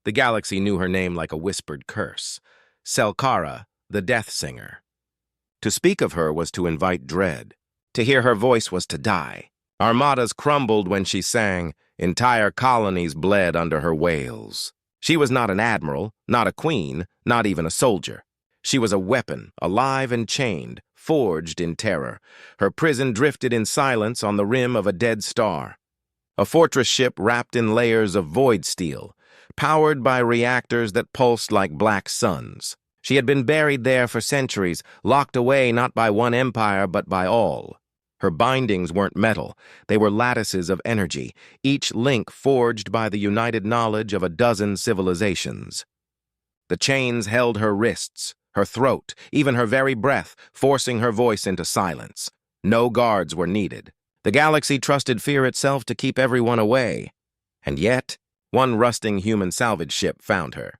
The galaxy knew her name like a whispered curse. Selkara, the Death Singer. To speak of her was to invite dread. To hear her voice was to die. Armadas crumbled when she sang. Entire colonies bled under her wails. She was not an admiral, not a queen, not even a soldier. She was a weapon, alive and chained, forged in terror. Her prison drifted in silence on the rim of a dead star. A fortress ship wrapped in layers of void steel, powered by reactors that pulsed like black suns. She had been buried there for centuries, locked away not by one empire but by all. Her bindings weren't metal, they were lattices of energy, each link forged by the united knowledge of a dozen civilizations. The chains held her wrists, her throat, even her very breath, forcing her voice into silence. No guards were needed. The galaxy trusted fear itself to keep everyone away. And yet, one rusting human salvage ship found her.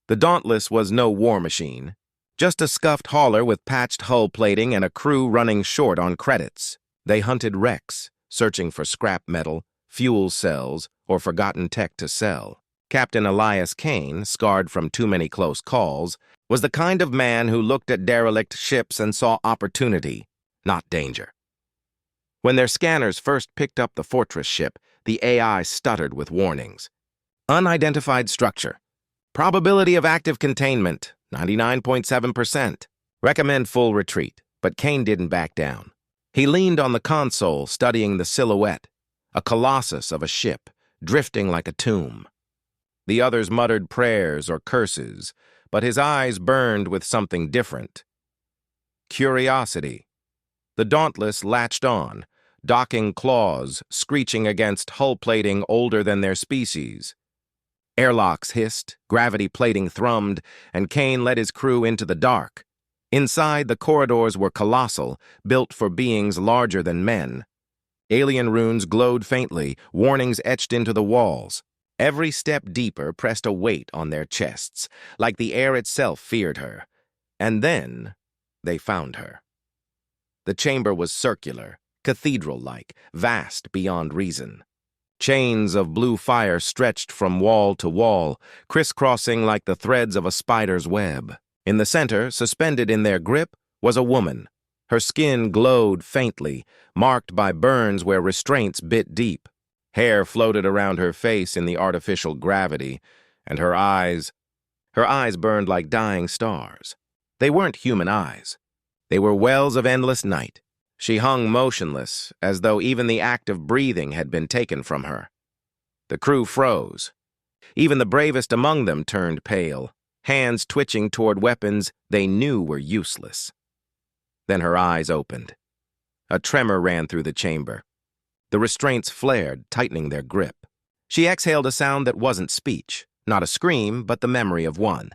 The Dauntless was no war machine, just a scuffed hauler with patched hull plating and a crew running short on credits. They hunted wrecks, searching for scrap metal, fuel cells, or forgotten tech to sell. Captain Elias Kane, scarred from too many close calls, was the kind of man who looked at derelict ships and saw opportunity, not danger. When their scanners first picked up the fortress ship, the AI stuttered with warnings. Unidentified structure. Probability of active containment, 99.7%. Recommend full retreat, but Kane didn't back down. He leaned on the console, studying the silhouette, a colossus of a ship, drifting like a tomb. The others muttered prayers or curses, but his eyes burned with something different. Curiosity. The Dauntless latched on, docking claws, screeching against hull plating older than their species. Airlocks hissed, gravity plating thrummed, and Kane led his crew into the dark. Inside, the corridors were colossal, built for beings larger than men. Alien runes glowed faintly, warnings etched into the walls. Every step deeper pressed a weight on their chests, like the air itself feared her. And then they found her. The chamber was circular, cathedral-like, vast beyond reason. Chains of blue fire stretched from wall to wall, crisscrossing like the threads of a spider's web. In the center, suspended in their grip, was a woman. Her skin glowed faintly, marked by burns where restraints bit deep. Hair floated around her face in the artificial gravity, and her eyes burned like dying stars. They weren't human eyes. They were wells of endless night. She hung motionless, as though even the act of breathing had been taken from her. The crew froze. Even the bravest among them turned pale, hands twitching toward weapons they knew were useless. Then her eyes opened. A tremor ran through the chamber. The restraints flared, tightening their grip. She exhaled a sound that wasn't speech, not a scream, but the memory of one.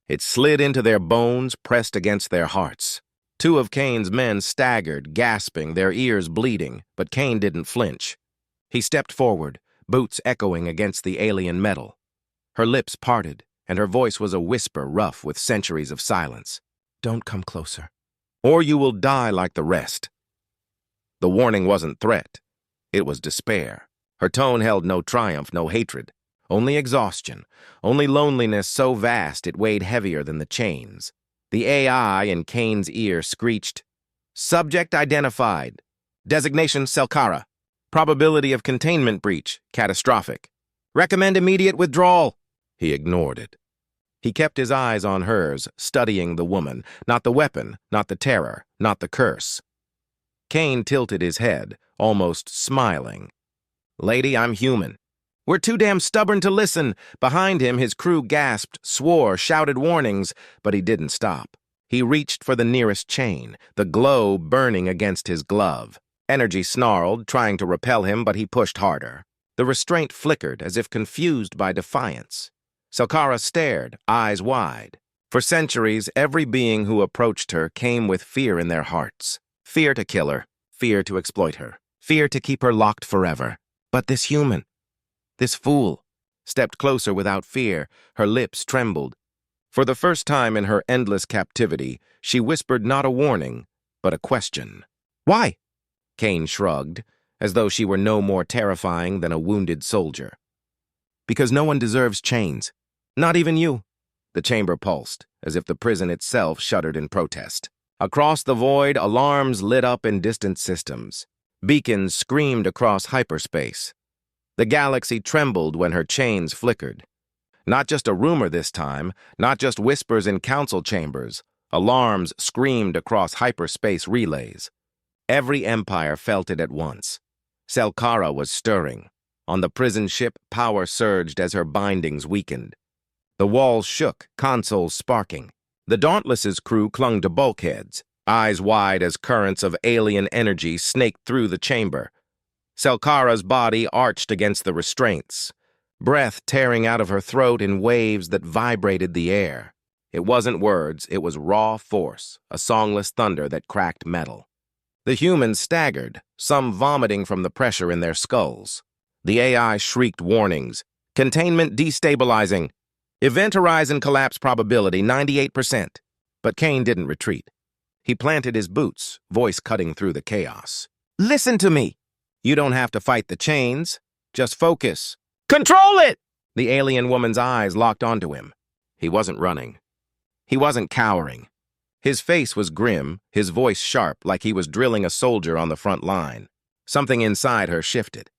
It slid into their bones, pressed against their hearts. Two of Kane's men staggered, gasping, their ears bleeding, but Kane didn't flinch. He stepped forward, boots echoing against the alien metal. Her lips parted, and her voice was a whisper rough with centuries of silence. "Don't come closer, or you will die like the rest." The warning wasn't threat. It was despair. Her tone held no triumph, no hatred. Only exhaustion, only loneliness so vast it weighed heavier than the chains. The AI in Kane's ear screeched, "Subject identified. Designation Selkara. Probability of containment breach, catastrophic. Recommend immediate withdrawal." He ignored it. He kept his eyes on hers, studying the woman, not the weapon, not the terror, not the curse. Kane tilted his head, almost smiling. "Lady, I'm human. We're too damn stubborn to listen." Behind him, his crew gasped, swore, shouted warnings, but he didn't stop. He reached for the nearest chain, the glow burning against his glove. Energy snarled, trying to repel him, but he pushed harder. The restraint flickered, as if confused by defiance. Selkara stared, eyes wide. For centuries, every being who approached her came with fear in their hearts. Fear to kill her, fear to exploit her, fear to keep her locked forever. But this human, this fool, stepped closer without fear. Her lips trembled. For the first time in her endless captivity, she whispered not a warning, but a question. "Why?" Kane shrugged, as though she were no more terrifying than a wounded soldier. "Because no one deserves chains. Not even you. The chamber pulsed, as if the prison itself shuddered in protest. Across the void, alarms lit up in distant systems. Beacons screamed across hyperspace. The galaxy trembled when her chains flickered. Not just a rumor this time, not just whispers in council chambers. Alarms screamed across hyperspace relays. Every empire felt it at once. Selkara was stirring. On the prison ship, power surged as her bindings weakened. The walls shook, consoles sparking. The Dauntless's crew clung to bulkheads, eyes wide as currents of alien energy snaked through the chamber. Selkara's body arched against the restraints, breath tearing out of her throat in waves that vibrated the air. It wasn't words, it was raw force, a songless thunder that cracked metal. The humans staggered, some vomiting from the pressure in their skulls. The AI shrieked warnings. Containment destabilizing. Event horizon collapse probability 98%. But Kane didn't retreat. He planted his boots, voice cutting through the chaos. Listen to me. You don't have to fight the chains. Just focus. Control it! The alien woman's eyes locked onto him. He wasn't running. He wasn't cowering. His face was grim, his voice sharp, like he was drilling a soldier on the front line. Something inside her shifted.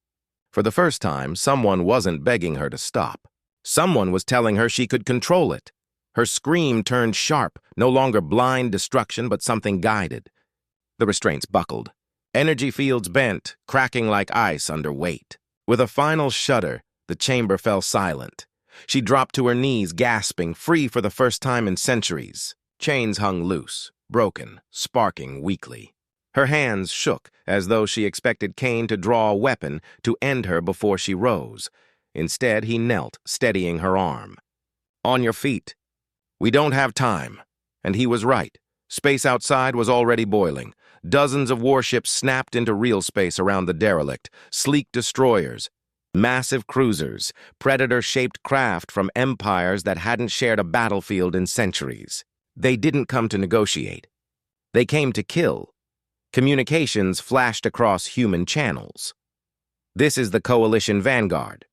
For the first time, someone wasn't begging her to stop. Someone was telling her she could control it. Her scream turned sharp, no longer blind destruction, but something guided. The restraints buckled. Energy fields bent, cracking like ice under weight. With a final shudder, the chamber fell silent. She dropped to her knees, gasping, free for the first time in centuries. Chains hung loose, broken, sparking weakly. Her hands shook, as though she expected Kane to draw a weapon to end her before she rose. Instead, he knelt, steadying her arm. On your feet. We don't have time. And he was right. Space outside was already boiling. Dozens of warships snapped into real space around the derelict, sleek destroyers, massive cruisers, predator-shaped craft from empires that hadn't shared a battlefield in centuries. They didn't come to negotiate. They came to kill. Communications flashed across human channels. This is the Coalition Vanguard.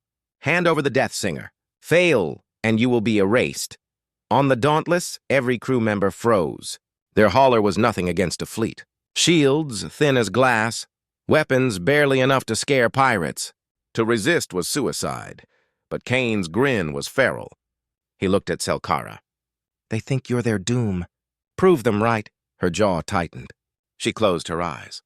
Hand over the Death Singer. Fail, and you will be erased. On the Dauntless, every crew member froze. Their hauler was nothing against a fleet. Shields, thin as glass. Weapons, barely enough to scare pirates. To resist was suicide. But Kane's grin was feral. He looked at Selkara. They think you're their doom. Prove them right. Her jaw tightened. She closed her eyes.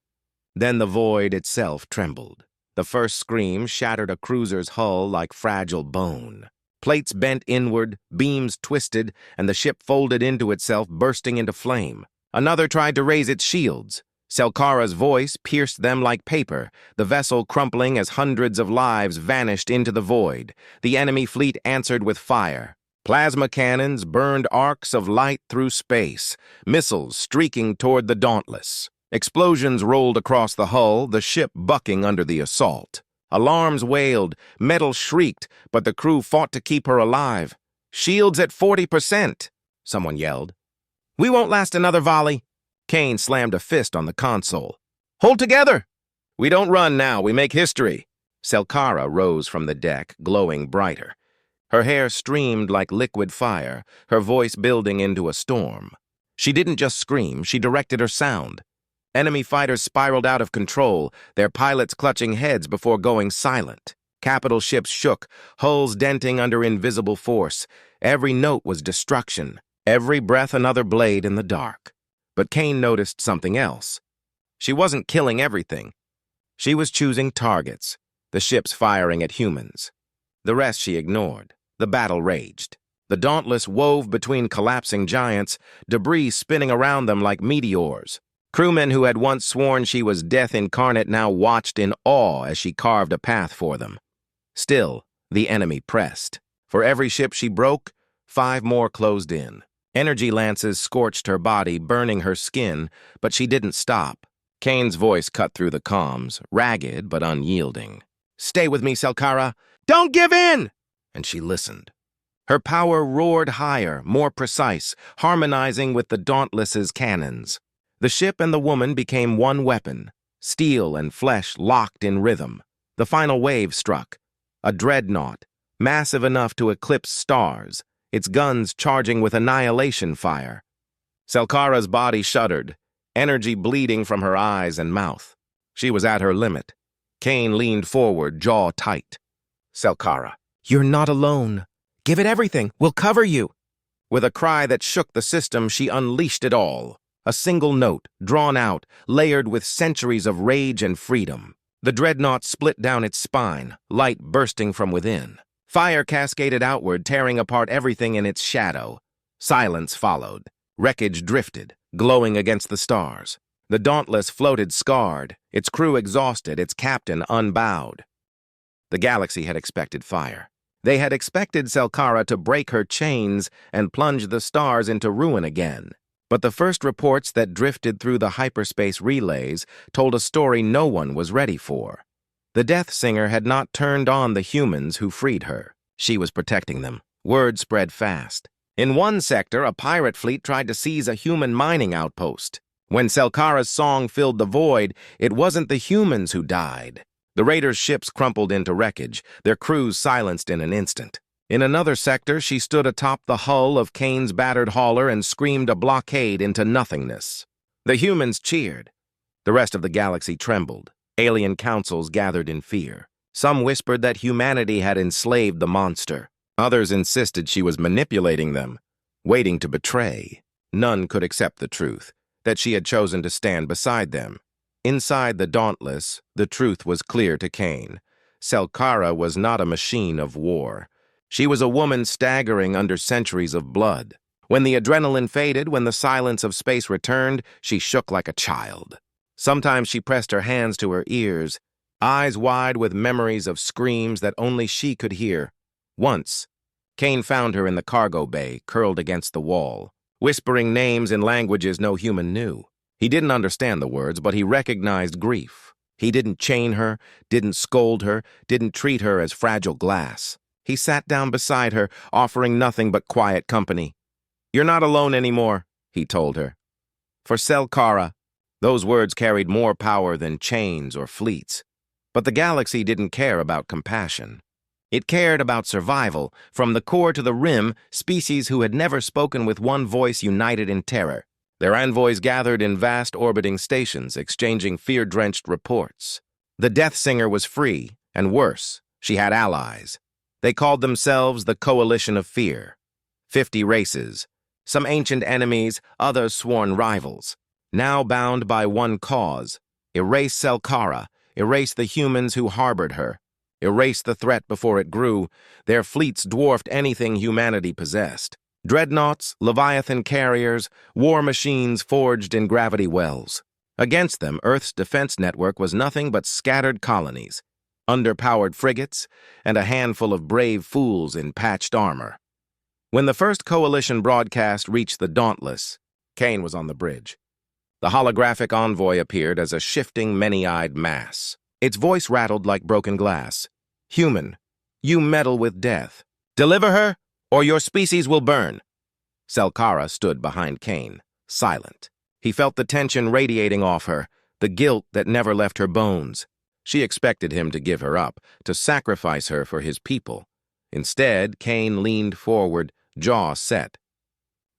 Then the void itself trembled. The first scream shattered a cruiser's hull like fragile bone. Plates bent inward, beams twisted, and the ship folded into itself, bursting into flame. Another tried to raise its shields. Selkara's voice pierced them like paper, the vessel crumpling as hundreds of lives vanished into the void. The enemy fleet answered with fire. Plasma cannons burned arcs of light through space, missiles streaking toward the Dauntless. Explosions rolled across the hull, the ship bucking under the assault. Alarms wailed, metal shrieked, but the crew fought to keep her alive. Shields at 40%, someone yelled. We won't last another volley. Kane slammed a fist on the console. Hold together! We don't run now, we make history. Selkara rose from the deck, glowing brighter. Her hair streamed like liquid fire, her voice building into a storm. She didn't just scream, she directed her sound. Enemy fighters spiraled out of control, their pilots clutching heads before going silent. Capital ships shook, hulls denting under invisible force. Every note was destruction, every breath another blade in the dark. But Kane noticed something else. She wasn't killing everything. She was choosing targets, the ships firing at humans. The rest she ignored. The battle raged. The Dauntless wove between collapsing giants, debris spinning around them like meteors. Crewmen who had once sworn she was death incarnate now watched in awe as she carved a path for them. Still, the enemy pressed. For every ship she broke, 5 more closed in. Energy lances scorched her body, burning her skin, but she didn't stop. Kane's voice cut through the comms, ragged but unyielding. Stay with me, Selkara. Don't give in! And she listened. Her power roared higher, more precise, harmonizing with the Dauntless's cannons. The ship and the woman became one weapon, steel and flesh locked in rhythm. The final wave struck, a dreadnought, massive enough to eclipse stars, its guns charging with annihilation fire. Selkara's body shuddered, energy bleeding from her eyes and mouth. She was at her limit. Kane leaned forward, jaw tight. "Selkara, you're not alone. Give it everything. We'll cover you." With a cry that shook the system, she unleashed it all. A single note, drawn out, layered with centuries of rage and freedom. The dreadnought split down its spine, light bursting from within. Fire cascaded outward, tearing apart everything in its shadow. Silence followed. Wreckage drifted, glowing against the stars. The Dauntless floated scarred, its crew exhausted, its captain unbowed. The galaxy had expected fire. They had expected Selkara to break her chains and plunge the stars into ruin again. But the first reports that drifted through the hyperspace relays told a story no one was ready for. The Death Singer had not turned on the humans who freed her. She was protecting them. Word spread fast. In one sector, a pirate fleet tried to seize a human mining outpost. When Selkara's song filled the void, it wasn't the humans who died. The raiders' ships crumpled into wreckage, their crews silenced in an instant. In another sector, she stood atop the hull of Kane's battered hauler and screamed a blockade into nothingness. The humans cheered. The rest of the galaxy trembled. Alien councils gathered in fear. Some whispered that humanity had enslaved the monster. Others insisted she was manipulating them, waiting to betray. None could accept the truth, that she had chosen to stand beside them. Inside the Dauntless, the truth was clear to Kane. Selkara was not a machine of war. She was a woman staggering under centuries of blood. When the adrenaline faded, when the silence of space returned, she shook like a child. Sometimes she pressed her hands to her ears, eyes wide with memories of screams that only she could hear. Once, Kane found her in the cargo bay, curled against the wall, whispering names in languages no human knew. He didn't understand the words, but he recognized grief. He didn't chain her, didn't scold her, didn't treat her as fragile glass. He sat down beside her, offering nothing but quiet company. "You're not alone anymore," he told her. For Selkara, those words carried more power than chains or fleets. But the galaxy didn't care about compassion. It cared about survival. From the core to the rim, species who had never spoken with one voice united in terror. Their envoys gathered in vast orbiting stations, exchanging fear-drenched reports. The Death Singer was free, and worse, she had allies. They called themselves the Coalition of Fear. 50 races, some ancient enemies, others sworn rivals. Now bound by one cause: erase Selkara, erase the humans who harbored her. Erase the threat before it grew. Their fleets dwarfed anything humanity possessed. Dreadnoughts, Leviathan carriers, war machines forged in gravity wells. Against them, Earth's defense network was nothing but scattered colonies, underpowered frigates, and a handful of brave fools in patched armor. When the first coalition broadcast reached the Dauntless, Kane was on the bridge. The holographic envoy appeared as a shifting, many-eyed mass. Its voice rattled like broken glass. "Human, you meddle with death. Deliver her, or your species will burn." Selkara stood behind Kane, silent. He felt the tension radiating off her, the guilt that never left her bones. She expected him to give her up, to sacrifice her for his people. Instead, Kane leaned forward, jaw set.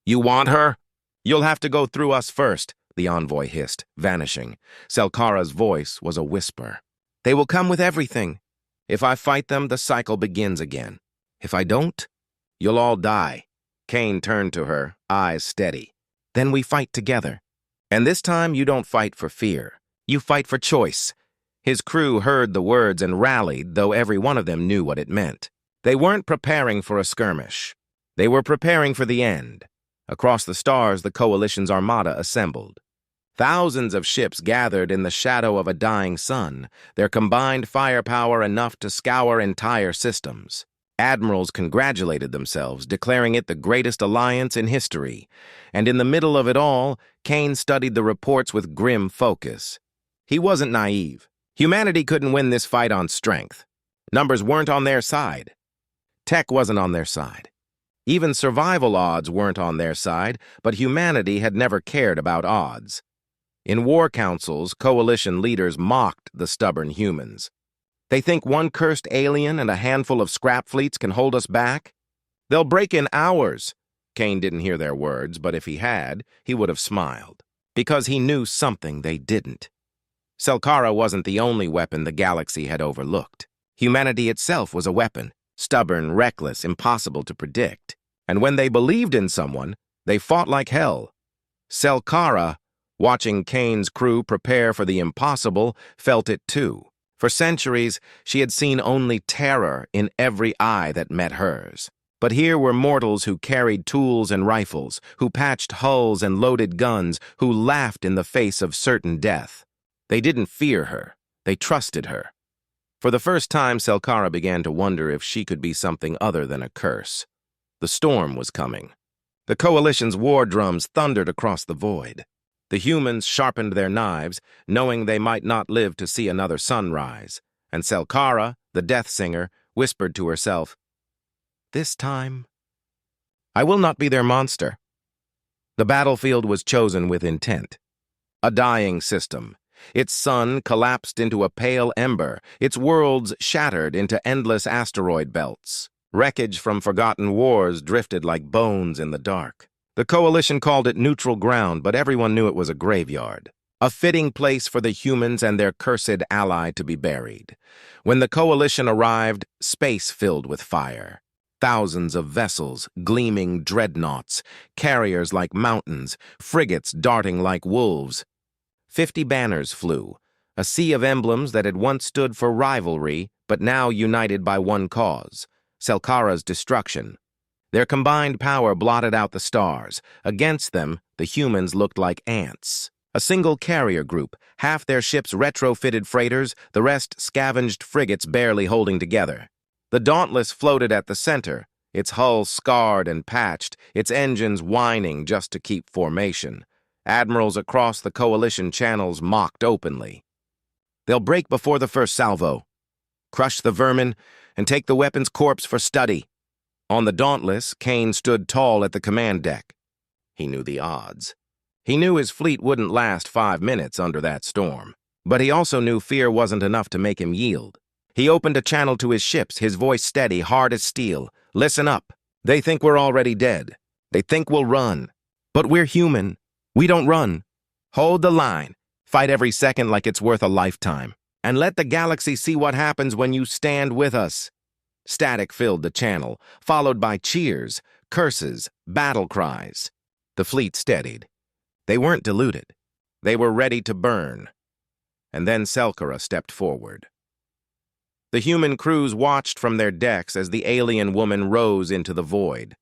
"You want her? You'll have to go through us first," the envoy hissed, vanishing. Selkara's voice was a whisper. "They will come with everything. If I fight them, the cycle begins again. If I don't, you'll all die." Kane turned to her, eyes steady. "Then we fight together. And this time you don't fight for fear. You fight for choice." His crew heard the words and rallied, though every one of them knew what it meant. They weren't preparing for a skirmish. They were preparing for the end. Across the stars, the coalition's armada assembled. Thousands of ships gathered in the shadow of a dying sun, their combined firepower enough to scour entire systems. Admirals congratulated themselves, declaring it the greatest alliance in history. And in the middle of it all, Kane studied the reports with grim focus. He wasn't naive. Humanity couldn't win this fight on strength. Numbers weren't on their side. Tech wasn't on their side. Even survival odds weren't on their side, but humanity had never cared about odds. In war councils, coalition leaders mocked the stubborn humans. "They think one cursed alien and a handful of scrap fleets can hold us back?" They'll break in hours. Kane didn't hear their words, but if he had, he would have smiled, because he knew something they didn't. Selkara wasn't the only weapon the galaxy had overlooked. Humanity itself was a weapon, stubborn, reckless, impossible to predict. And when they believed in someone, they fought like hell. Selkara, watching Kane's crew prepare for the impossible, felt it too. For centuries, she had seen only terror in every eye that met hers. But here were mortals who carried tools and rifles, who patched hulls and loaded guns, who laughed in the face of certain death. They didn't fear her. They trusted her. For the first time, Selkara began to wonder if she could be something other than a curse. The storm was coming. The Coalition's war drums thundered across the void. The humans sharpened their knives, knowing they might not live to see another sunrise. And Selkara, the death singer, whispered to herself, "This time, I will not be their monster." The battlefield was chosen with intent. A dying system. Its sun collapsed into a pale ember, its worlds shattered into endless asteroid belts. Wreckage from forgotten wars drifted like bones in the dark. The Coalition called it neutral ground, but everyone knew it was a graveyard. A fitting place for the humans and their cursed ally to be buried. When the Coalition arrived, space filled with fire. Thousands of vessels, gleaming dreadnoughts, carriers like mountains, frigates darting like wolves. 50 banners flew, a sea of emblems that had once stood for rivalry, but now united by one cause, Selkara's destruction. Their combined power blotted out the stars. Against them, the humans looked like ants. A single carrier group, half their ships retrofitted freighters, the rest scavenged frigates barely holding together. The Dauntless floated at the center, its hull scarred and patched, its engines whining just to keep formation. Admirals across the Coalition channels mocked openly. "They'll break before the first salvo. Crush the vermin and take the weapon's corpse for study." On the Dauntless, Kane stood tall at the command deck. He knew the odds. He knew his fleet wouldn't last 5 minutes under that storm. But he also knew fear wasn't enough to make him yield. He opened a channel to his ships, his voice steady, hard as steel. "Listen up. They think we're already dead. They think we'll run. But we're human. We don't run. Hold the line. Fight every second like it's worth a lifetime. And let the galaxy see what happens when you stand with us." Static filled the channel, followed by cheers, curses, battle cries. The fleet steadied. They weren't deluded. They were ready to burn. And then Selkara stepped forward. The human crews watched from their decks as the alien woman rose into the void.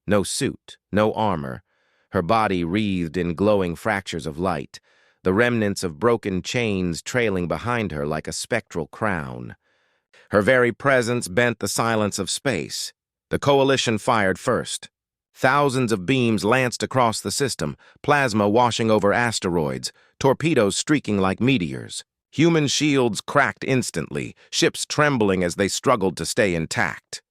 No suit, no armor, her body wreathed in glowing fractures of light, the remnants of broken chains trailing behind her like a spectral crown. Her very presence bent the silence of space. The Coalition fired first. Thousands of beams lanced across the system, plasma washing over asteroids, torpedoes streaking like meteors. Human shields cracked instantly, ships trembling as they struggled to stay intact.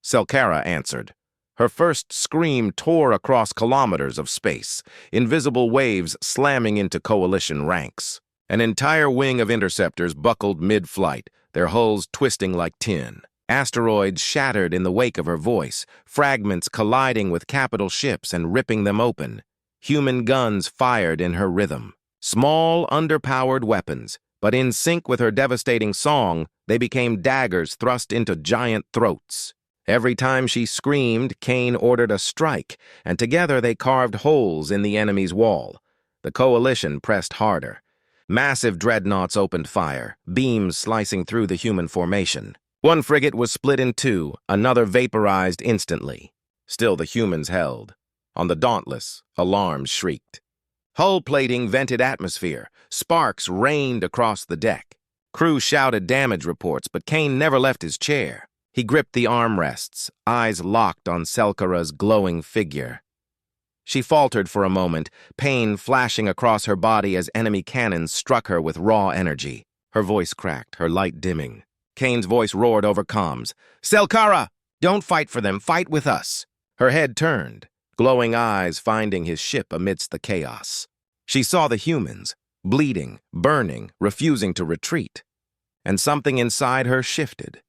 Selkara answered. Her first scream tore across kilometers of space, invisible waves slamming into Coalition ranks. An entire wing of interceptors buckled mid-flight, their hulls twisting like tin. Asteroids shattered in the wake of her voice, fragments colliding with capital ships and ripping them open. Human guns fired in her rhythm. Small, underpowered weapons, but in sync with her devastating song, they became daggers thrust into giant throats. Every time she screamed, Kane ordered a strike, and together they carved holes in the enemy's wall. The Coalition pressed harder. Massive dreadnoughts opened fire, beams slicing through the human formation. One frigate was split in two, another vaporized instantly. Still the humans held. On the Dauntless, alarms shrieked. Hull plating vented atmosphere. Sparks rained across the deck. Crew shouted damage reports, but Kane never left his chair. He gripped the armrests, eyes locked on Selkara's glowing figure. She faltered for a moment, pain flashing across her body as enemy cannons struck her with raw energy. Her voice cracked, her light dimming. Kane's voice roared over comms. "Selkara! Don't fight for them, fight with us!" Her head turned, glowing eyes finding his ship amidst the chaos. She saw the humans, bleeding, burning, refusing to retreat. And something inside her shifted.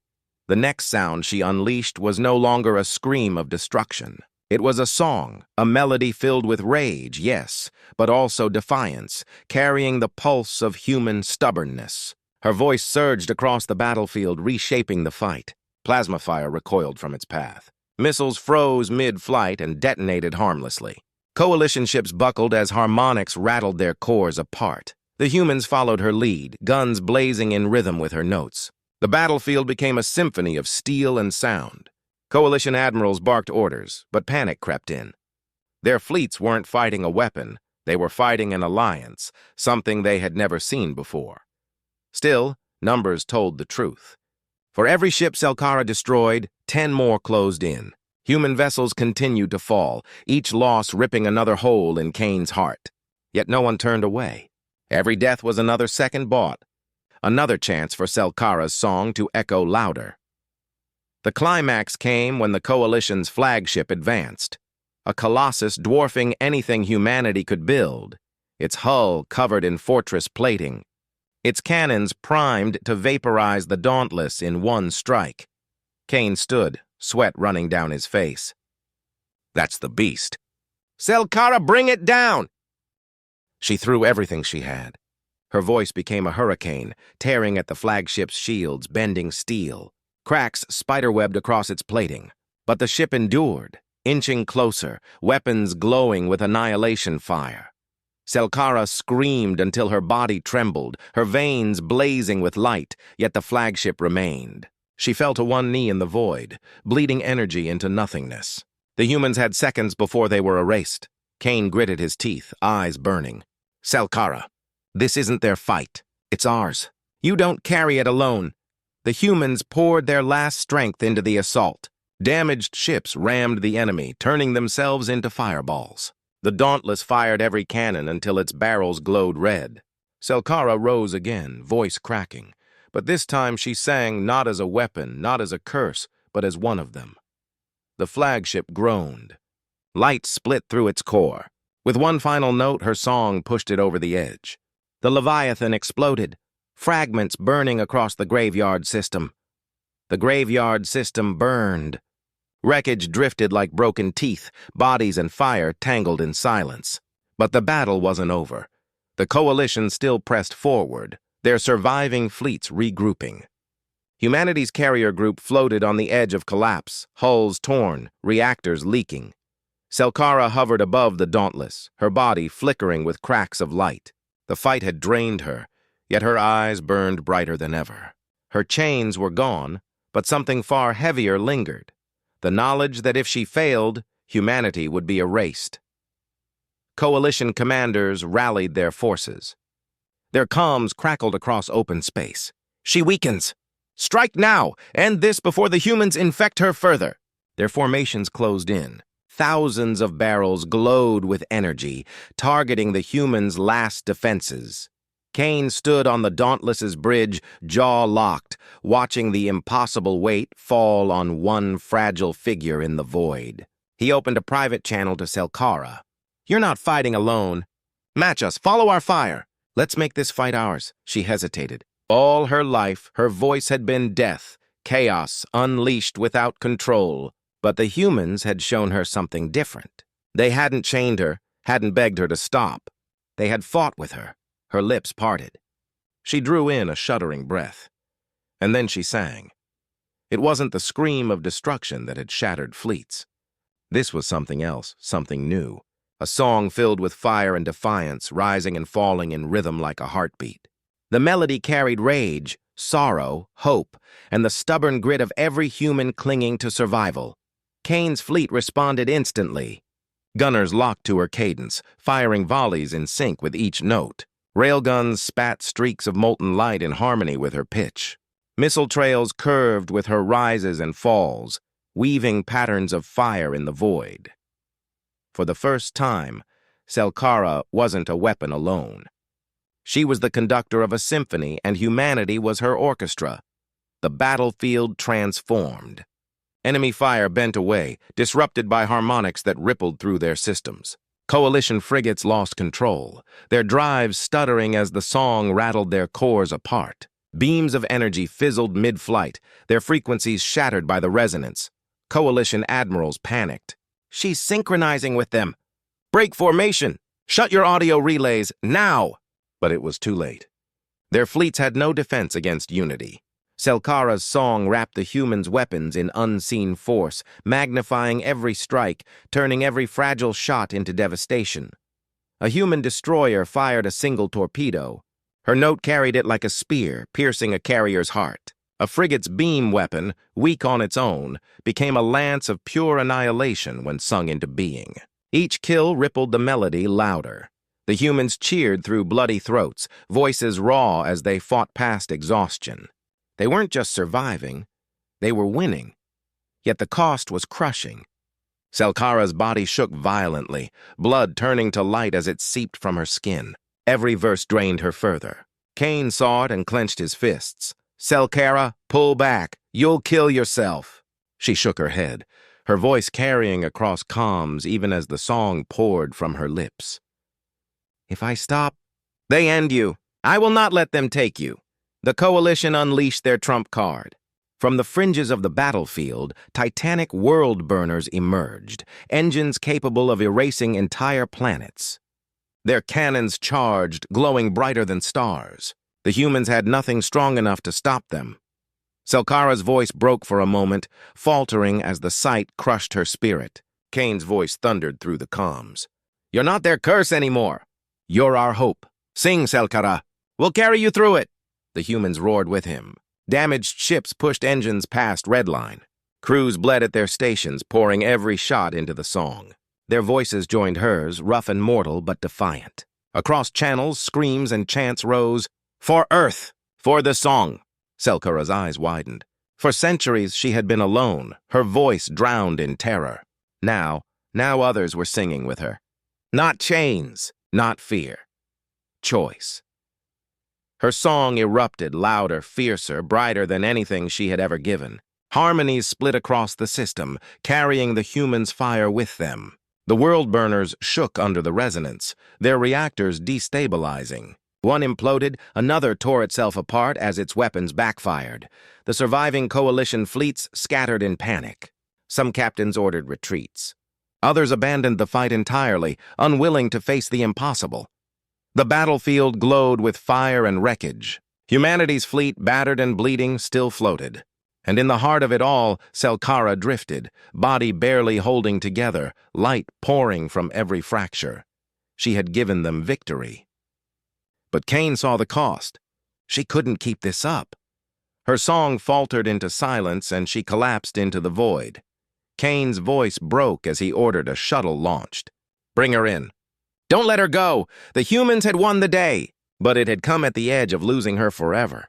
The next sound she unleashed was no longer a scream of destruction. It was a song, a melody filled with rage, yes, but also defiance, carrying the pulse of human stubbornness. Her voice surged across the battlefield, reshaping the fight. Plasma fire recoiled from its path. Missiles froze mid-flight and detonated harmlessly. Coalition ships buckled as harmonics rattled their cores apart. The humans followed her lead, guns blazing in rhythm with her notes. The battlefield became a symphony of steel and sound. Coalition admirals barked orders, but panic crept in. Their fleets weren't fighting a weapon, they were fighting an alliance, something they had never seen before. Still, numbers told the truth. For every ship Selkara destroyed, 10 more closed in. Human vessels continued to fall, each loss ripping another hole in Kane's heart. Yet no one turned away. Every death was another second bought, another chance for Selkara's song to echo louder. The climax came when the Coalition's flagship advanced, a colossus dwarfing anything humanity could build, its hull covered in fortress plating, its cannons primed to vaporize the Dauntless in one strike. Kane stood, sweat running down his face. That's the beast. Selkara, bring it down! She threw everything she had. Her voice became a hurricane, tearing at the flagship's shields, bending steel. Cracks spiderwebbed across its plating. But the ship endured, inching closer, weapons glowing with annihilation fire. Selkara screamed until her body trembled, her veins blazing with light, yet the flagship remained. She fell to one knee in the void, bleeding energy into nothingness. The humans had seconds before they were erased. Kane gritted his teeth, eyes burning. Selkara, this isn't their fight. It's ours. You don't carry it alone. The humans poured their last strength into the assault. Damaged ships rammed the enemy, turning themselves into fireballs. The Dauntless fired every cannon until its barrels glowed red. Selkara rose again, voice cracking. But this time she sang not as a weapon, not as a curse, but as one of them. The flagship groaned. Light split through its core. With one final note, her song pushed it over the edge. The Leviathan exploded, fragments burning across the graveyard system. The graveyard system burned. Wreckage drifted like broken teeth, bodies and fire tangled in silence. But the battle wasn't over. The Coalition still pressed forward, their surviving fleets regrouping. Humanity's carrier group floated on the edge of collapse, hulls torn, reactors leaking. Selkara hovered above the Dauntless, her body flickering with cracks of light. The fight had drained her, yet her eyes burned brighter than ever. Her chains were gone, but something far heavier lingered. The knowledge that if she failed, humanity would be erased. Coalition commanders rallied their forces. Their comms crackled across open space. She weakens! Strike now! End this before the humans infect her further! Their formations closed in. Thousands of barrels glowed with energy, targeting the humans' last defenses. Kane stood on the Dauntless's bridge, jaw locked, watching the impossible weight fall on one fragile figure in the void. He opened a private channel to Selkara. You're not fighting alone. Match us, follow our fire. Let's make this fight ours. She hesitated. All her life, her voice had been death, chaos unleashed without control. But the humans had shown her something different. They hadn't chained her, hadn't begged her to stop. They had fought with her. Her lips parted. She drew in a shuddering breath. And then she sang. It wasn't the scream of destruction that had shattered fleets. This was something else, something new. A song filled with fire and defiance, rising and falling in rhythm like a heartbeat. The melody carried rage, sorrow, hope, and the stubborn grit of every human clinging to survival. Kane's fleet responded instantly. Gunners locked to her cadence, firing volleys in sync with each note. Railguns spat streaks of molten light in harmony with her pitch. Missile trails curved with her rises and falls, weaving patterns of fire in the void. For the first time, Selkara wasn't a weapon alone. She was the conductor of a symphony, and humanity was her orchestra. The battlefield transformed. Enemy fire bent away, disrupted by harmonics that rippled through their systems. Coalition frigates lost control, their drives stuttering as the song rattled their cores apart. Beams of energy fizzled mid-flight, their frequencies shattered by the resonance. Coalition admirals panicked. "She's synchronizing with them! Break formation! Shut your audio relays, now!" But it was too late. Their fleets had no defense against unity. Selkara's song wrapped the humans' weapons in unseen force, magnifying every strike, turning every fragile shot into devastation. A human destroyer fired a single torpedo. Her note carried it like a spear, piercing a carrier's heart. A frigate's beam weapon, weak on its own, became a lance of pure annihilation when sung into being. Each kill rippled the melody louder. The humans cheered through bloody throats, voices raw as they fought past exhaustion. They weren't just surviving, they were winning. Yet the cost was crushing. Selkara's body shook violently, blood turning to light as it seeped from her skin. Every verse drained her further. Kane saw it and clenched his fists. "Selkara, pull back. You'll kill yourself." She shook her head, her voice carrying across comms even as the song poured from her lips. "If I stop, they end you. I will not let them take you." The Coalition unleashed their trump card. From the fringes of the battlefield, titanic world burners emerged, engines capable of erasing entire planets. Their cannons charged, glowing brighter than stars. The humans had nothing strong enough to stop them. Selkara's voice broke for a moment, faltering as the sight crushed her spirit. Kane's voice thundered through the comms. "You're not their curse anymore. You're our hope. Sing, Selkara. We'll carry you through it." The humans roared with him. Damaged ships pushed engines past Redline. Crews bled at their stations, pouring every shot into the song. Their voices joined hers, rough and mortal but defiant. Across channels, screams and chants rose, "For Earth! For the song!" Selkara's eyes widened. For centuries she had been alone, her voice drowned in terror. Now others were singing with her. Not chains, not fear. Choice. Her song erupted, louder, fiercer, brighter than anything she had ever given. Harmonies split across the system, carrying the humans' fire with them. The world burners shook under the resonance, their reactors destabilizing. One imploded, another tore itself apart as its weapons backfired. The surviving coalition fleets scattered in panic. Some captains ordered retreats. Others abandoned the fight entirely, unwilling to face the impossible. The battlefield glowed with fire and wreckage. Humanity's fleet, battered and bleeding, still floated. And in the heart of it all, Selkara drifted, body barely holding together, light pouring from every fracture. She had given them victory. But Kane saw the cost. She couldn't keep this up. Her song faltered into silence and she collapsed into the void. Kane's voice broke as he ordered a shuttle launched. "Bring her in." Don't let her go. The humans had won the day, but it had come at the edge of losing her forever.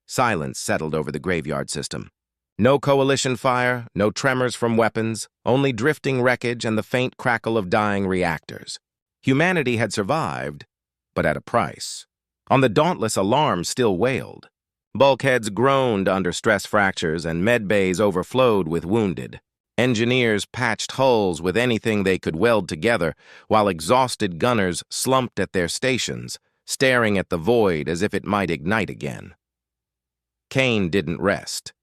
Silence settled over the graveyard system. No coalition fire, no tremors from weapons, only drifting wreckage and the faint crackle of dying reactors. Humanity had survived, but at a price. On the Dauntless, alarms still wailed. Bulkheads groaned under stress fractures and medbays overflowed with wounded. Engineers patched hulls with anything they could weld together, while exhausted gunners slumped at their stations, staring at the void as if it might ignite again. Kane didn't rest.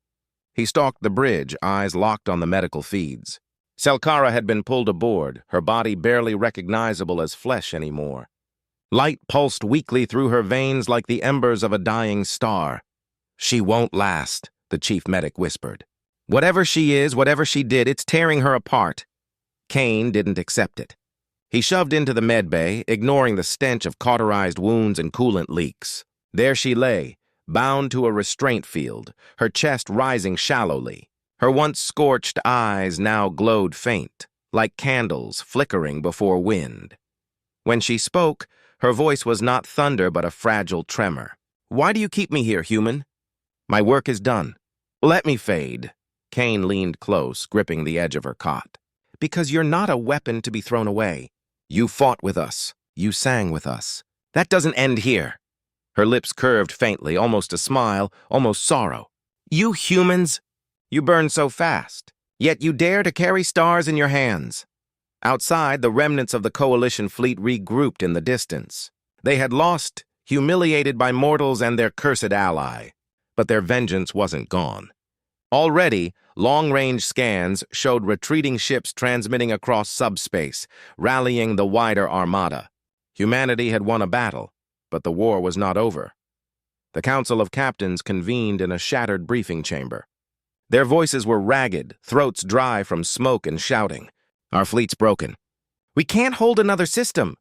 He stalked the bridge, eyes locked on the medical feeds. Selkara had been pulled aboard, her body barely recognizable as flesh anymore. Light pulsed weakly through her veins like the embers of a dying star. "She won't last," the chief medic whispered. "Whatever she is, whatever she did, it's tearing her apart." Kane didn't accept it. He shoved into the medbay, ignoring the stench of cauterized wounds and coolant leaks. There she lay, bound to a restraint field, her chest rising shallowly. Her once scorched eyes now glowed faint, like candles flickering before wind. When she spoke, her voice was not thunder but a fragile tremor. "Why do you keep me here, human?" "My work is done. Let me fade." Kane leaned close, gripping the edge of her cot. "Because you're not a weapon to be thrown away. You fought with us. You sang with us. That doesn't end here." Her lips curved faintly, almost a smile, almost sorrow. "You humans, you burn so fast, yet you dare to carry stars in your hands." Outside, the remnants of the coalition fleet regrouped in the distance. They had lost, humiliated by mortals and their cursed ally. But their vengeance wasn't gone. Already, long-range scans showed retreating ships transmitting across subspace, rallying the wider armada. Humanity had won a battle, but the war was not over. The Council of Captains convened in a shattered briefing chamber. Their voices were ragged, throats dry from smoke and shouting. Our fleet's broken. We can't hold another system.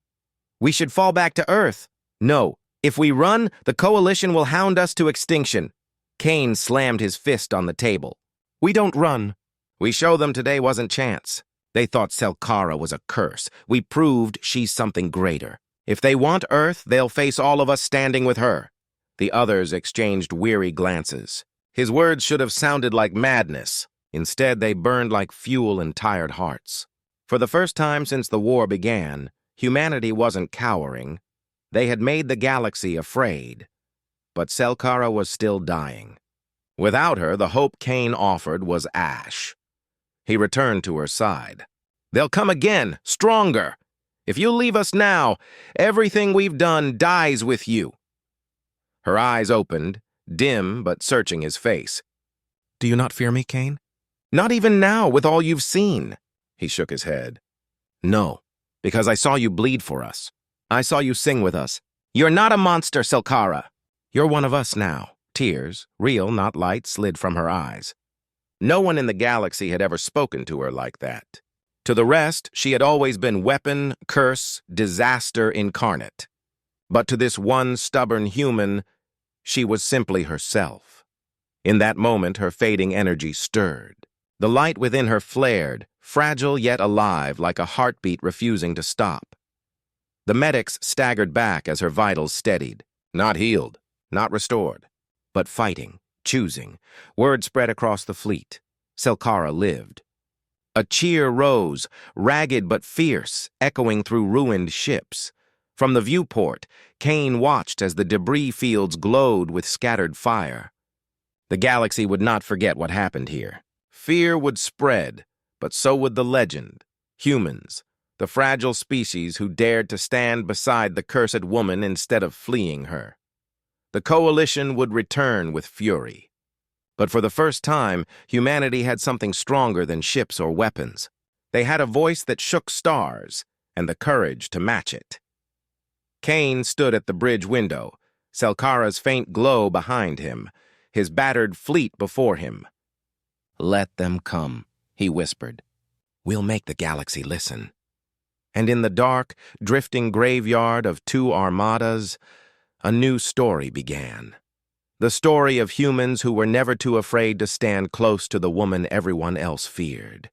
We should fall back to Earth. No, if we run, the Coalition will hound us to extinction. Kane slammed his fist on the table. We don't run. We show them today wasn't chance. They thought Selkara was a curse. We proved she's something greater. If they want Earth, they'll face all of us standing with her. The others exchanged weary glances. His words should have sounded like madness. Instead, they burned like fuel in tired hearts. For the first time since the war began, humanity wasn't cowering. They had made the galaxy afraid. But Selkara was still dying. Without her, the hope Kane offered was ash. He returned to her side. They'll come again, stronger. If you leave us now, everything we've done dies with you. Her eyes opened, dim but searching his face. Do you not fear me, Kane? Not even now, with all you've seen. He shook his head. No, because I saw you bleed for us. I saw you sing with us. You're not a monster, Selkara. You're one of us now. Tears, real, not light, slid from her eyes. No one in the galaxy had ever spoken to her like that. To the rest, she had always been weapon, curse, disaster incarnate. But to this one stubborn human, she was simply herself. In that moment, her fading energy stirred. The light within her flared, fragile yet alive, like a heartbeat refusing to stop. The medics staggered back as her vitals steadied. Not healed, not restored, but fighting, choosing. Word spread across the fleet. Selkara lived. A cheer rose, ragged but fierce, echoing through ruined ships. From the viewport, Kane watched as the debris fields glowed with scattered fire. The galaxy would not forget what happened here. Fear would spread, but so would the legend. Humans, the fragile species who dared to stand beside the cursed woman instead of fleeing her. The Coalition would return with fury. But for the first time, humanity had something stronger than ships or weapons. They had a voice that shook stars, and the courage to match it. Kane stood at the bridge window, Selkara's faint glow behind him, his battered fleet before him. Let them come, he whispered. We'll make the galaxy listen. And in the dark, drifting graveyard of two armadas, a new story began. The story of humans who were never too afraid to stand close to the woman everyone else feared.